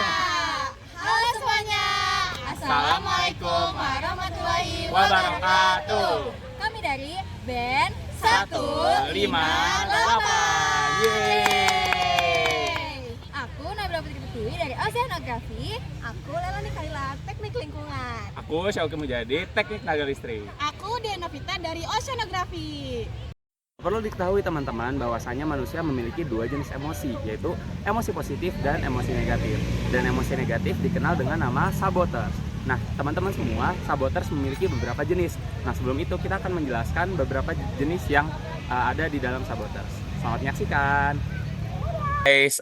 Halo semuanya. Assalamualaikum warahmatullahi wabarakatuh. Kami dari band 158. Yeay. Aku Nabila Putri Pertiwi dari Oceanografi. Aku Lelani Kaila, Teknik Lingkungan. Aku Syauki Mujadi, Teknik Tenaga Listrik. Aku Diana Vita dari Oceanografi. Perlu diketahui teman-teman bahwasanya manusia memiliki dua jenis emosi, yaitu emosi positif dan emosi negatif. Dan emosi negatif dikenal dengan nama saboters. Nah, teman-teman semua, saboters memiliki beberapa jenis. Nah, sebelum itu kita akan menjelaskan beberapa jenis yang ada di dalam saboters. Selamat menyaksikan. Guys,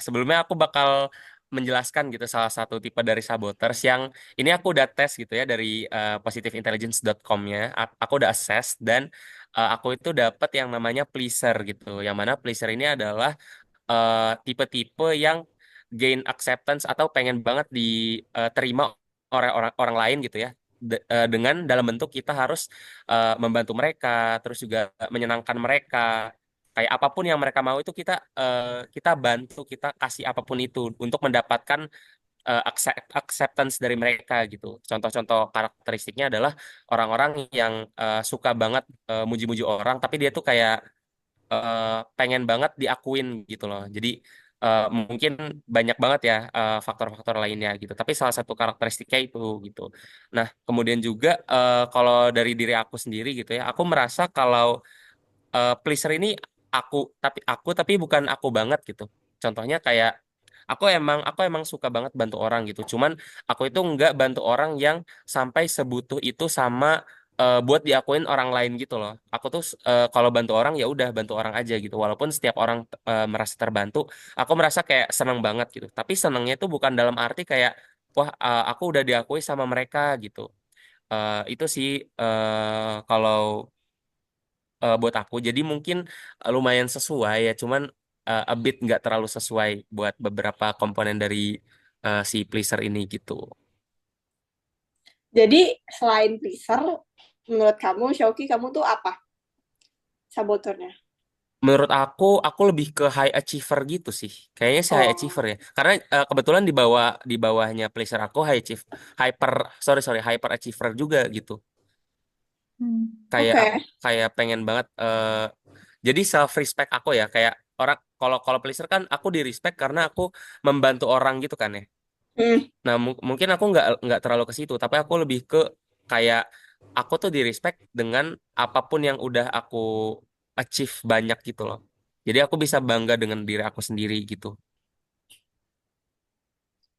sebelumnya aku bakal menjelaskan gitu salah satu tipe dari saboters yang ini aku udah tes gitu ya dari positivintelligence.com-nya. Aku udah assess dan aku itu dapat yang namanya pleaser gitu. Yang mana pleaser ini adalah tipe-tipe yang gain acceptance atau pengen banget diterima oleh orang lain gitu ya. Dengan dalam bentuk kita harus membantu mereka, terus juga menyenangkan mereka. Kayak apapun yang mereka mau itu kita bantu, kita kasih apapun itu untuk mendapatkan acceptance dari mereka gitu. Contoh-contoh karakteristiknya adalah orang-orang yang suka banget muji-muji orang, tapi dia tuh kayak pengen banget diakuin gitu loh. Jadi mungkin banyak banget ya faktor-faktor lainnya gitu. Tapi salah satu karakteristiknya itu gitu. Nah, kemudian juga kalau dari diri aku sendiri gitu ya, aku merasa kalau pleaser ini aku tapi bukan aku banget gitu. Contohnya kayak aku emang suka banget bantu orang gitu. Cuman aku itu nggak bantu orang yang sampai sebutuh itu sama buat diakuin orang lain gitu loh. Aku tuh kalau bantu orang ya udah bantu orang aja gitu. Walaupun setiap orang merasa terbantu, aku merasa kayak seneng banget gitu. Tapi senengnya itu bukan dalam arti kayak wah aku udah diakui sama mereka gitu. Itu sih kalau buat aku. Jadi mungkin lumayan sesuai ya, cuman a bit nggak terlalu sesuai buat beberapa komponen dari si pleaser ini gitu. Jadi selain pleaser, menurut kamu, Syauki, kamu tuh apa saboternya? Menurut aku lebih ke high achiever gitu sih. Kayaknya sih high Oh, achiever ya. Karena kebetulan di bawahnya pleaser aku hyper sorry sorry hyper achiever juga gitu. Kayak aku oke. kayak pengen banget jadi self respect aku ya kayak orang kalau kalau pleaser kan aku di respect karena aku membantu orang gitu kan ya. Hmm, Nah, mungkin aku nggak terlalu ke situ, tapi aku lebih ke kayak aku tuh di respect dengan apapun yang udah aku achieve banyak gitu loh. Jadi aku bisa bangga dengan diri aku sendiri gitu.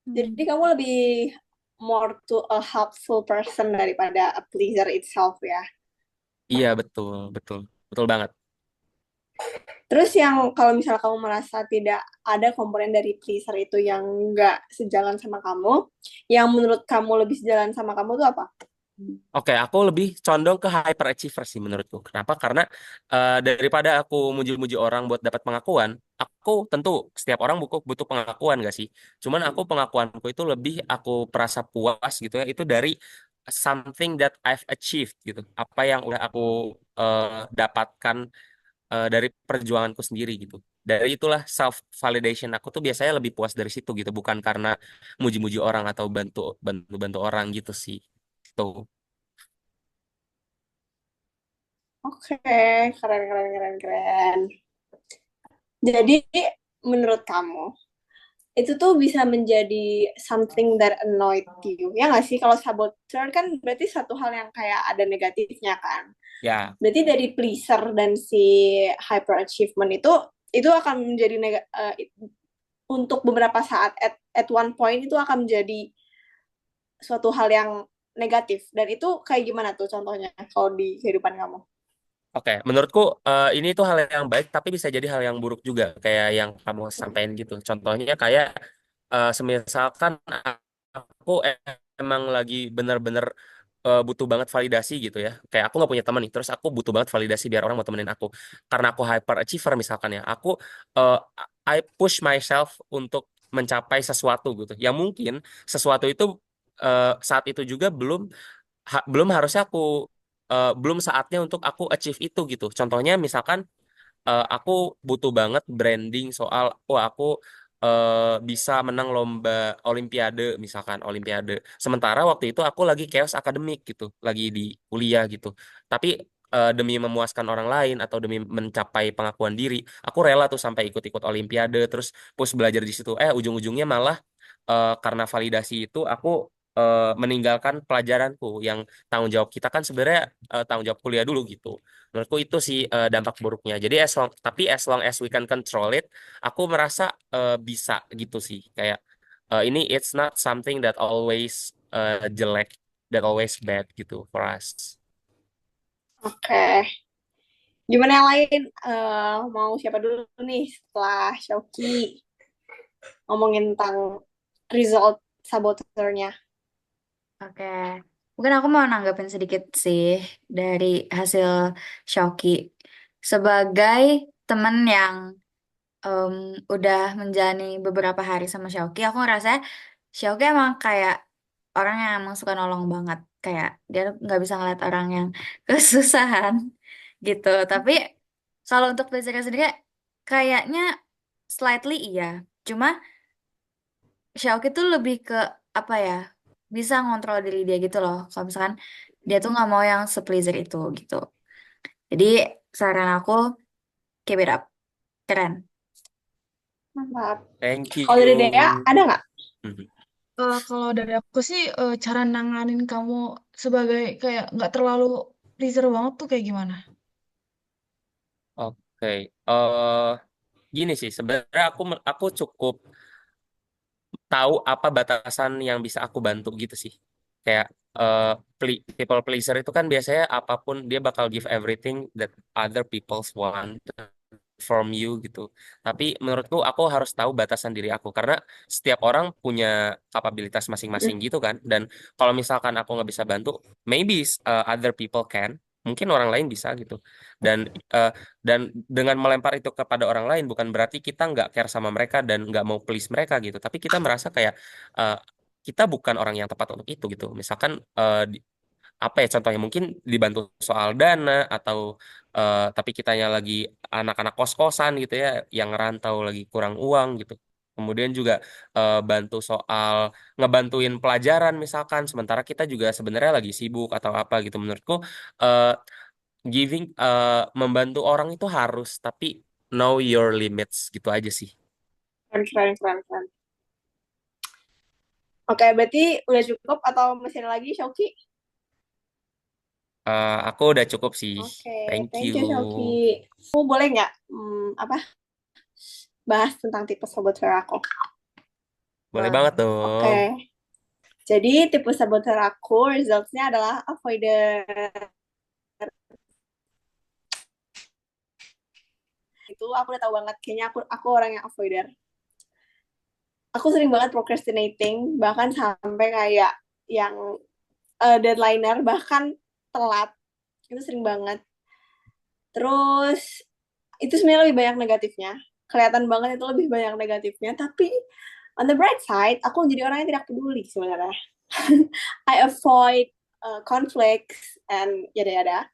jadi kamu lebih more to a helpful person daripada a pleaser itself ya. Iya betul, betul, betul banget. Terus yang kalau misalnya kamu merasa tidak ada komponen dari pleaser itu yang nggak sejalan sama kamu, yang menurut kamu lebih sejalan sama kamu tuh apa? Oke, aku lebih condong ke hyper achiever sih menurutku. Kenapa? Karena daripada aku muji-muji orang buat dapat pengakuan, aku tentu setiap orang butuh pengakuan gak sih? Cuman aku pengakuanku itu lebih aku merasa puas gitu ya, itu dari something that I've achieved gitu. Apa yang udah aku dapatkan dari perjuanganku sendiri gitu. Dari itulah self validation aku tuh biasanya lebih puas dari situ gitu, bukan karena muji-muji orang atau bantu bantu bantu orang gitu sih. Tuh. Oke, keren, keren, keren, keren. Jadi, menurut kamu, itu tuh bisa menjadi something that annoyed you. Ya nggak sih? Kalau saboteur kan berarti satu hal yang kayak ada negatifnya kan. Ya, Berarti dari pleaser dan si hyperachievement itu akan menjadi untuk beberapa saat at one point itu akan menjadi suatu hal yang negatif. Dan itu kayak gimana tuh contohnya kalau di kehidupan kamu? oke, menurutku ini tuh hal yang baik, tapi bisa jadi hal yang buruk juga, kayak yang kamu sampaikan gitu. Contohnya kayak semisalkan aku emang lagi bener-bener butuh banget validasi gitu ya. Kayak aku nggak punya teman nih, terus aku butuh banget validasi biar orang mau temenin aku. Karena aku hyper achiever misalkan ya, aku uh, I push myself untuk mencapai sesuatu gitu. Yang mungkin sesuatu itu saat itu juga belum harusnya belum saatnya untuk aku achieve itu gitu. Contohnya misalkan aku butuh banget branding soal wah aku bisa menang lomba olimpiade, misalkan olimpiade. Sementara waktu itu aku lagi chaos akademik gitu, lagi di kuliah gitu. Tapi demi memuaskan orang lain atau demi mencapai pengakuan diri, aku rela tuh sampai ikut-ikut olimpiade, terus push belajar di situ. Ujung-ujungnya malah karena validasi itu aku meninggalkan pelajaranku yang tanggung jawab kita kan sebenarnya tanggung jawab kuliah dulu gitu. Menurutku itu sih dampak buruknya. Jadi as long as we can control it, aku merasa bisa gitu sih. Kayak ini it's not something that always jelek, that always bad gitu for us. Oke. Gimana yang lain? Mau siapa dulu nih setelah Shoki ngomongin tentang result saboternya? Oke, mungkin aku mau nanggapin sedikit sih dari hasil Shoki. Sebagai temen yang em, udah menjalani beberapa hari sama Shoki, aku ngerasa Shoki emang kayak orang yang emang suka nolong banget. Kayak dia nggak bisa ngeliat orang yang kesusahan gitu. Tapi kalau untuk belajarnya sendiri, kayaknya slightly iya. Cuma Xiaoki tuh lebih ke apa ya, bisa ngontrol diri dia gitu loh. Kalau misalkan dia tuh nggak mau yang se-pleaser itu gitu. Jadi saran aku keep it up, keren. Mantap. Thank Kalau dari Dea, you. ada nggak? Mhm. Kalau dari aku sih cara nanganin kamu sebagai kayak nggak terlalu pleaser banget tuh kayak gimana? Oke, eh gini sih sebenarnya aku cukup tahu apa batasan yang bisa aku bantu gitu sih. Kayak people pleaser itu kan biasanya apapun dia bakal give everything that other people's want from you gitu. Tapi menurutku aku harus tahu batasan diri aku karena setiap orang punya kapabilitas masing-masing gitu kan. Dan kalau misalkan aku nggak bisa bantu, maybe other people can. Mungkin orang lain bisa gitu. Dan eh, dan dengan melempar itu kepada orang lain bukan berarti kita nggak care sama mereka dan nggak mau please mereka gitu. Tapi kita merasa kayak eh, kita bukan orang yang tepat untuk itu gitu. Misalkan apa ya contohnya mungkin dibantu soal dana atau tapi kitanya lagi anak-anak kos-kosan gitu ya yang ngerantau lagi kurang uang gitu. Kemudian juga bantu soal ngebantuin pelajaran misalkan sementara kita juga sebenarnya lagi sibuk atau apa gitu menurutku eh, membantu orang itu harus tapi know your limits gitu aja sih. Keren, keren, keren, keren. Oke, berarti udah cukup atau masih ada lagi, Shoki? Aku udah cukup sih. Oke, Thank thank you. you, Shoki. Aku boleh nggak apa bahas tentang tipe saboteur aku? Boleh Boleh. banget Oke, dong. jadi tipe saboteur aku resultsnya adalah avoider. Itu aku udah tahu banget, kayaknya aku orang yang avoider. Aku sering banget procrastinating, bahkan sampai kayak yang deadlineer, bahkan telat. Itu sering banget. Terus itu sebenarnya lebih banyak negatifnya. Kelihatan banget itu lebih banyak negatifnya, tapi on the bright side, aku jadi orang yang tidak peduli sebenarnya. I avoid conflicts and yada-yada.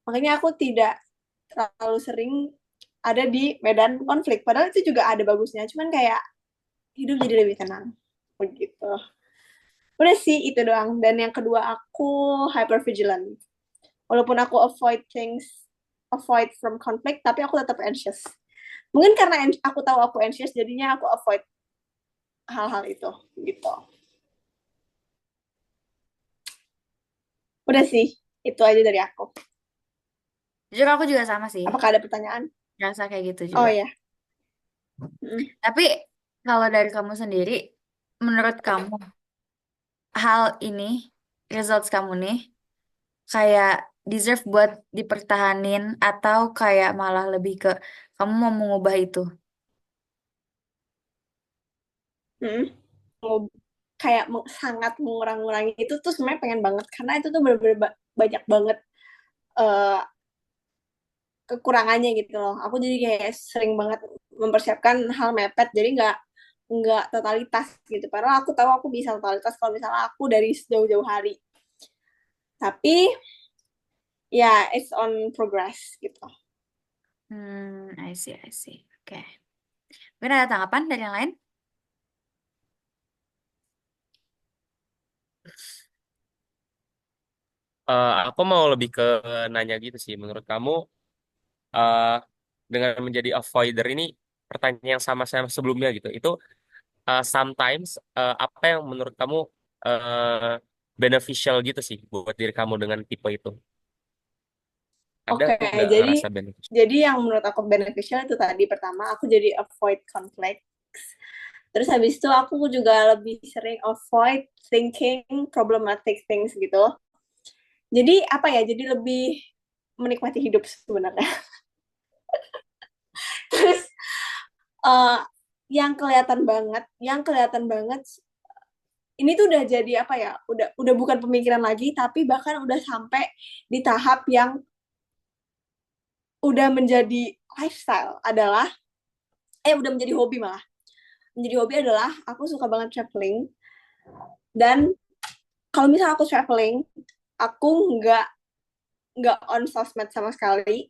Makanya aku tidak terlalu sering ada di medan konflik. Padahal itu juga ada bagusnya, cuman kayak hidup jadi lebih tenang. Begitu. Udah sih itu doang. Dan yang kedua aku hyper vigilant. Walaupun aku avoid from conflict, tapi aku tetap anxious. Mungkin karena aku tahu aku anxious, jadinya aku avoid hal-hal itu, gitu. Udah sih, itu aja dari aku. Jujur aku juga sama sih, Apakah ada pertanyaan? rasa kayak gitu Oh juga. ya. Mm. Tapi kalau dari kamu sendiri, menurut kamu hal ini, results kamu nih, kayak deserve buat dipertahanin atau kayak malah lebih ke kamu mau mengubah itu? Mm. Kayak sangat mengurangi itu tuh sebenarnya pengen banget karena itu tuh bener-bener banyak banget uh, kekurangannya gitu loh. Aku jadi kayak sering banget mempersiapkan hal mepet, jadi nggak totalitas gitu. Padahal aku tahu aku bisa totalitas kalau misalnya aku dari jauh-jauh hari. Tapi ya it's on progress gitu. I see, I see. Oke. Mungkin ada tanggapan dari yang lain? Aku mau lebih ke nanya gitu sih. Menurut kamu eh, dengan menjadi avoider ini pertanyaan yang sama sama sebelumnya gitu. Itu sometimes apa yang menurut kamu eh, beneficial gitu sih buat diri kamu dengan tipe itu? Ada Oke, nggak jadi ngerasa beneficial? yang menurut aku beneficial itu tadi pertama aku jadi avoid conflict. Terus habis itu aku juga lebih sering avoid thinking problematic things gitu. Jadi apa ya? Jadi lebih menikmati hidup sebenarnya. Terus eh, yang kelihatan banget ini tuh udah jadi apa ya? Udah bukan pemikiran lagi, tapi bahkan udah sampai di tahap yang udah menjadi lifestyle adalah udah menjadi hobi malah. Menjadi hobi adalah aku suka banget traveling dan kalau misalnya aku traveling, aku nggak on sosmed sama sekali.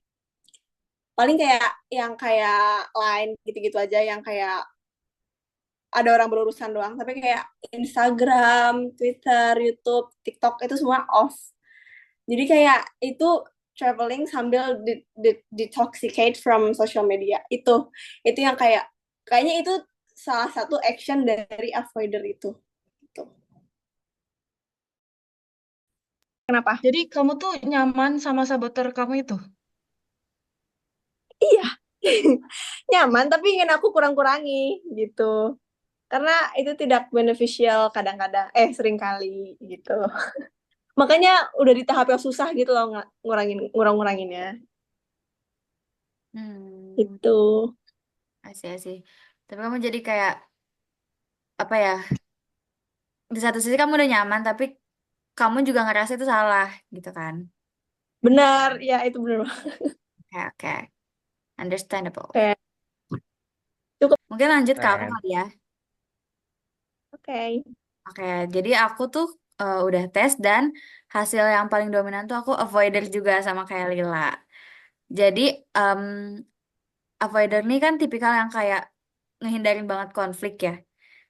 Paling kayak yang kayak line gitu-gitu aja, yang kayak ada orang berurusan doang. Tapi kayak Instagram, Twitter, YouTube, TikTok itu semua off. Jadi kayak itu traveling sambil detoxicate from social media. Itu yang kayaknya itu salah satu action dari avoider itu. Gitu. Kenapa? Jadi kamu tuh nyaman sama saboter kamu itu? Iya. Nyaman tapi ingin aku kurang-kurangi gitu. Karena itu tidak beneficial kadang-kadang, seringkali gitu. Makanya udah di tahap yang susah gitu loh ngurang-nguranginnya. Hmm, Itu. asih. Tapi kamu jadi kayak apa ya? Di satu sisi kamu udah nyaman, tapi kamu juga ngerasa itu salah, gitu kan? Benar, ya itu benar. Oke, oke. Understandable. Oke, cukup. Mungkin lanjut ke aku Keren. kali ya. Oke. Oke, jadi aku tuh udah tes dan hasil yang paling dominan tuh aku avoider juga sama kayak Lila. Jadi em, avoider nih kan tipikal yang kayak ngehindarin banget konflik ya.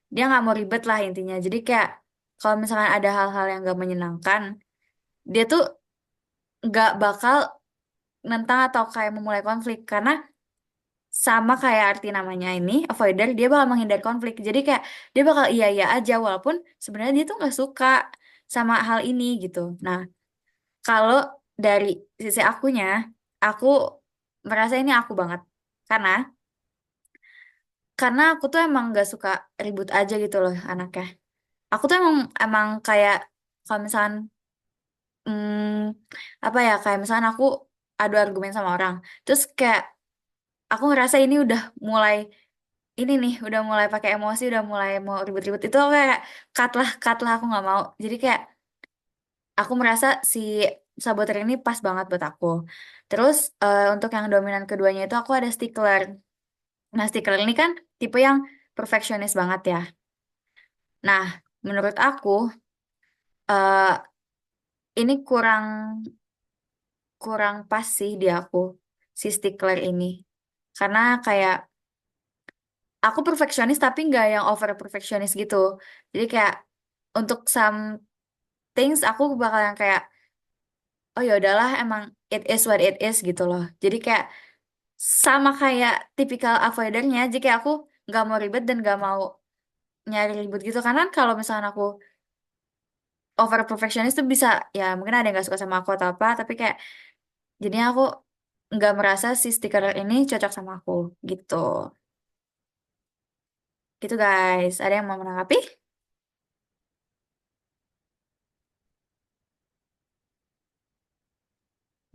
Dia nggak mau ribet lah intinya. Jadi kayak kalau misalkan ada hal-hal yang nggak menyenangkan, dia tuh nggak bakal nentang atau kayak memulai konflik karena sama kayak arti namanya ini avoider, dia bakal menghindari konflik. Jadi kayak dia bakal iya aja walaupun sebenarnya dia tuh nggak suka sama hal ini gitu. Nah, kalau dari sisi akunya, aku merasa ini aku banget karena aku tuh emang nggak suka ribut aja gitu loh anaknya. Aku tuh emang emang kayak kalau misalkan apa ya, kayak misalkan aku adu argumen sama orang, terus kayak aku ngerasa ini udah mulai ini nih, udah mulai pakai emosi, udah mulai mau ribut-ribut, itu aku kayak cut lah, aku nggak mau. Jadi kayak aku merasa si saboteur ini pas banget buat aku. Terus untuk yang dominan keduanya itu aku ada stickler. Nah, stickler ini kan tipe yang perfeksionis banget ya. Nah, menurut aku eh, ini kurang kurang pas sih di aku si stickler ini. Karena kayak aku perfeksionis tapi nggak yang over perfeksionis gitu. Jadi kayak untuk some things aku bakal yang kayak oh ya udahlah, emang it is what it is gitu loh. Jadi kayak sama kayak tipikal avoidernya, jika aku nggak mau ribet dan nggak mau nyari ribut gitu, karena kalau misalnya aku over perfectionist tuh bisa ya mungkin ada yang nggak suka sama aku atau apa, tapi kayak jadinya aku nggak merasa si stiker ini cocok sama aku gitu. Gitu guys, ada yang mau menanggapi?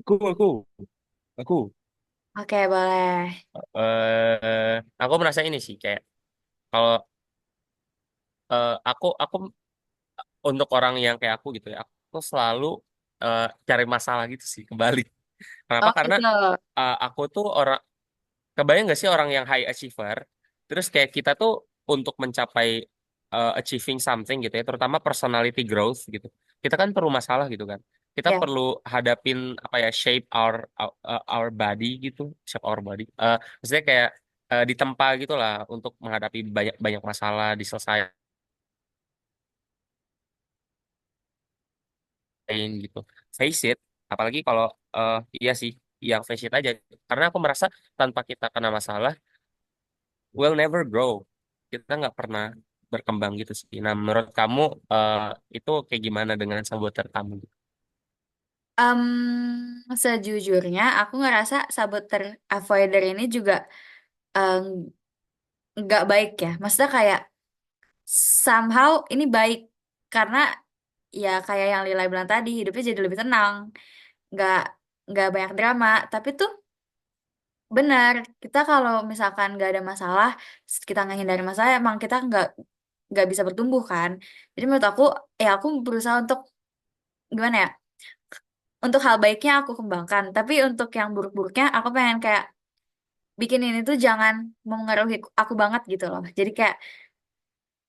Aku. Aku. Oke, boleh. Aku merasa ini sih kayak kalau aku untuk orang yang kayak aku gitu ya, aku selalu cari masalah gitu sih kembali. Kenapa? Oh Karena gitu. aku tuh orang, kebayang nggak sih orang yang high achiever, terus kayak kita tuh untuk mencapai achieving something gitu ya, terutama personality growth gitu, kita kan perlu masalah gitu kan. Kita Ya. perlu hadapin apa ya, shape our body gitu, shape our body. Maksudnya kayak ditempa gitu lah untuk menghadapi banyak banyak masalah diselesaikan gitu. Face it, apalagi kalau iya sih, yang face it aja. Karena aku merasa tanpa kita kena masalah, we'll never grow. Kita nggak pernah berkembang gitu sih. Nah, menurut kamu eh, itu kayak gimana dengan saboteur kamu? Sejujurnya aku ngerasa saboteur avoider ini juga em, nggak baik ya. Maksudnya kayak somehow ini baik karena ya kayak yang Lila bilang tadi hidupnya jadi lebih tenang, nggak nggak banyak drama. Tapi tuh benar kita kalau misalkan nggak ada masalah, kita menghindari masalah, emang kita nggak bisa bertumbuh kan. Jadi menurut aku ya aku berusaha untuk gimana ya? Untuk hal baiknya aku kembangkan, tapi untuk yang buruk-buruknya aku pengen kayak bikin ini tuh jangan mempengaruhi aku banget gitu loh. Jadi kayak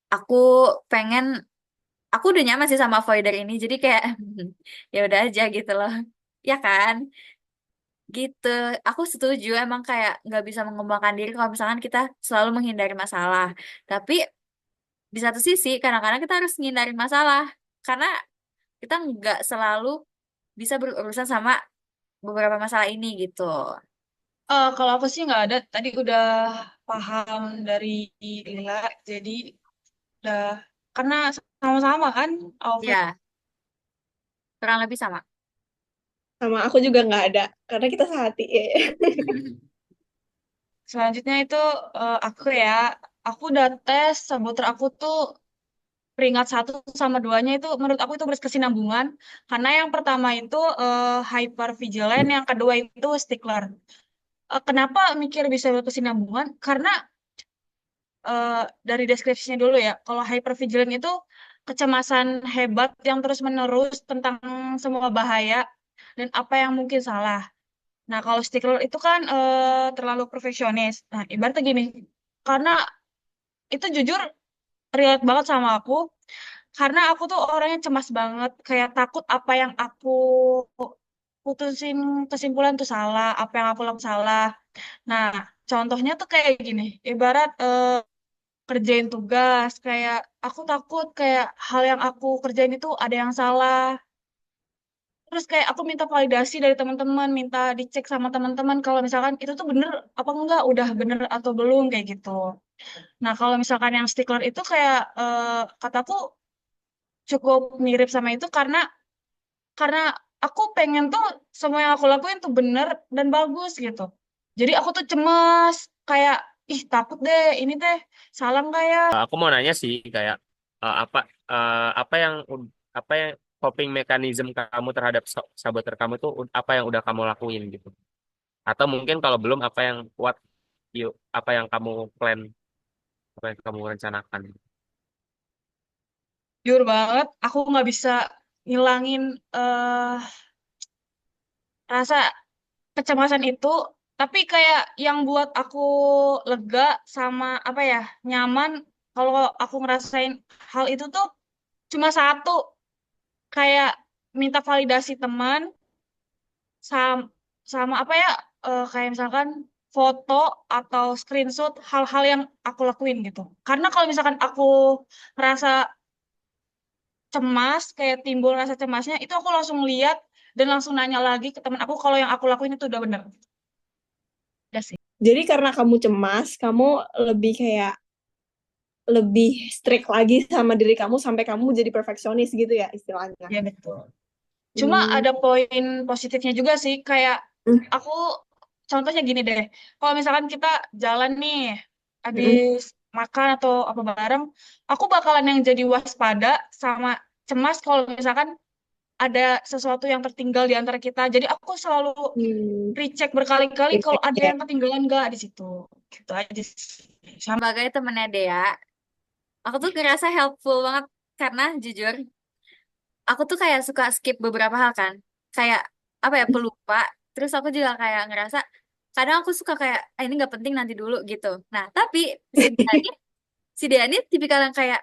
aku pengen aku udah nyaman sih sama avoider ini, jadi kayak ya udah aja gitu loh. Ya kan? Gitu. Aku setuju emang kayak nggak bisa mengembangkan diri kalau misalkan kita selalu menghindari masalah. Tapi di satu sisi kadang-kadang kita harus menghindari masalah karena kita nggak selalu bisa berurusan sama beberapa masalah ini gitu. Kalau aku sih nggak ada. Tadi udah paham dari Lila, jadi udah karena sama-sama kan outfit. Ya, kurang lebih sama. Sama aku juga nggak ada, karena kita sehati. Selanjutnya itu aku ya, aku udah tes saboteur aku tuh peringkat satu sama duanya itu menurut aku itu berkesinambungan karena yang pertama itu hyper vigilant, yang kedua itu stickler. Kenapa mikir bisa berkesinambungan? Karena eh, dari deskripsinya dulu ya, kalau hypervigilant itu kecemasan hebat yang terus-menerus tentang semua bahaya dan apa yang mungkin salah. Nah, kalau stickler itu kan terlalu perfeksionis. Nah, ibaratnya gini, karena itu jujur relate banget sama aku, karena aku tuh orangnya cemas banget, kayak takut apa yang aku putusin kesimpulan tuh salah, apa yang aku lakukan salah. Nah, contohnya tuh kayak gini, ibarat kerjain tugas kayak aku takut kayak hal yang aku kerjain itu ada yang salah, terus kayak aku minta validasi dari teman-teman, minta dicek sama teman-teman kalau misalkan itu tuh bener apa enggak, udah bener atau belum kayak gitu. Nah kalau misalkan yang stickler itu kayak kataku cukup mirip sama itu karena aku pengen tuh semua yang aku lakuin tuh bener dan bagus gitu. Jadi aku tuh cemas kayak ih takut deh ini teh salah nggak ya. Aku mau nanya sih kayak eh, apa apa yang apa yang coping mechanism kamu terhadap saboteur kamu itu apa yang udah kamu lakuin gitu? Atau mungkin kalau belum apa yang apa yang kamu plan, apa yang kamu rencanakan? Jujur banget, aku nggak bisa ngilangin eh rasa kecemasan itu. Tapi kayak yang buat aku lega sama apa ya, nyaman kalau aku ngerasain hal itu tuh cuma satu, kayak minta validasi teman sama, sama apa ya, kayak misalkan foto atau screenshot hal-hal yang aku lakuin gitu. Karena kalau misalkan aku ngerasa cemas, kayak timbul rasa cemasnya, itu aku langsung lihat dan langsung nanya lagi ke teman aku kalau yang aku lakuin itu udah bener. Udah sih. Jadi karena kamu cemas, kamu lebih kayak lebih strict lagi sama diri kamu sampai kamu jadi perfeksionis gitu ya istilahnya. Ya betul. Cuma Hmm. ada poin positifnya juga sih, kayak aku contohnya gini deh. Kalau misalkan kita jalan nih, Mm-mm. habis makan atau apa bareng, aku bakalan yang jadi waspada sama cemas kalau misalkan ada sesuatu yang tertinggal di antara kita. Jadi aku selalu Hmm. recheck berkali-kali kalau ada Ya. yang ketinggalan nggak di situ. Gitu aja sih. Sama Sebagai temennya Dea, aku tuh ngerasa helpful banget karena jujur, aku tuh kayak suka skip beberapa hal kan. Kayak apa ya, pelupa. Terus aku juga kayak ngerasa kadang aku suka kayak ini nggak penting nanti dulu gitu. Nah, tapi si Dea ini tipikal yang kayak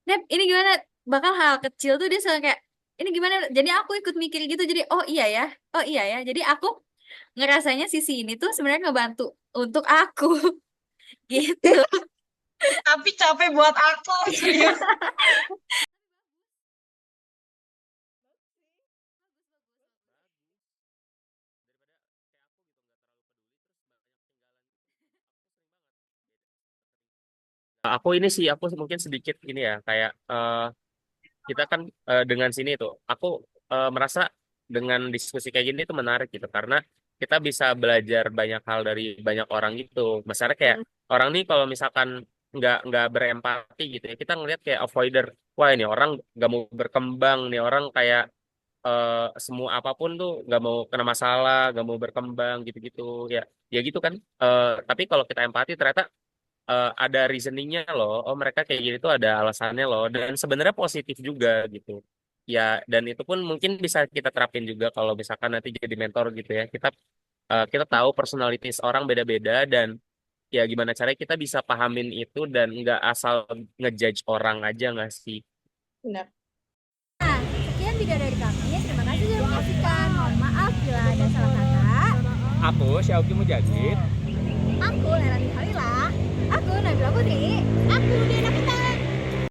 Nep, ini gimana? Bakal hal kecil tuh dia selalu kayak ini gimana? Jadi aku ikut mikir gitu. Jadi oh iya ya. Oh iya ya. Jadi aku ngerasanya sisi ini tuh sebenarnya ngebantu untuk aku. gitu. Tapi capek buat aku, serius. Aku ini sih, aku mungkin sedikit ini ya, kayak kita kan dengan sini tuh, aku merasa dengan diskusi kayak gini tuh menarik gitu, karena kita bisa belajar banyak hal dari banyak orang gitu. Misalnya kayak orang nih kalau misalkan nggak berempati gitu ya, kita ngelihat kayak avoider, wah ini orang nggak mau berkembang, nih orang kayak semua apapun tuh nggak mau kena masalah, nggak mau berkembang gitu-gitu ya, ya gitu kan. Tapi kalau kita empati ternyata ada reasoningnya loh. Oh mereka kayak gini tuh ada alasannya loh. Dan sebenarnya positif juga gitu. Ya dan itu pun mungkin bisa kita terapin juga kalau misalkan nanti jadi mentor gitu ya. Kita tahu personalities orang beda-beda dan ya gimana caranya kita bisa pahamin itu dan nggak asal ngejudge orang aja nggak sih? Benar. Nah, sekian video dari kami. Terima kasih sudah menyaksikan. Mohon maaf bila ada salah kata. Aku Syauki Mujadid.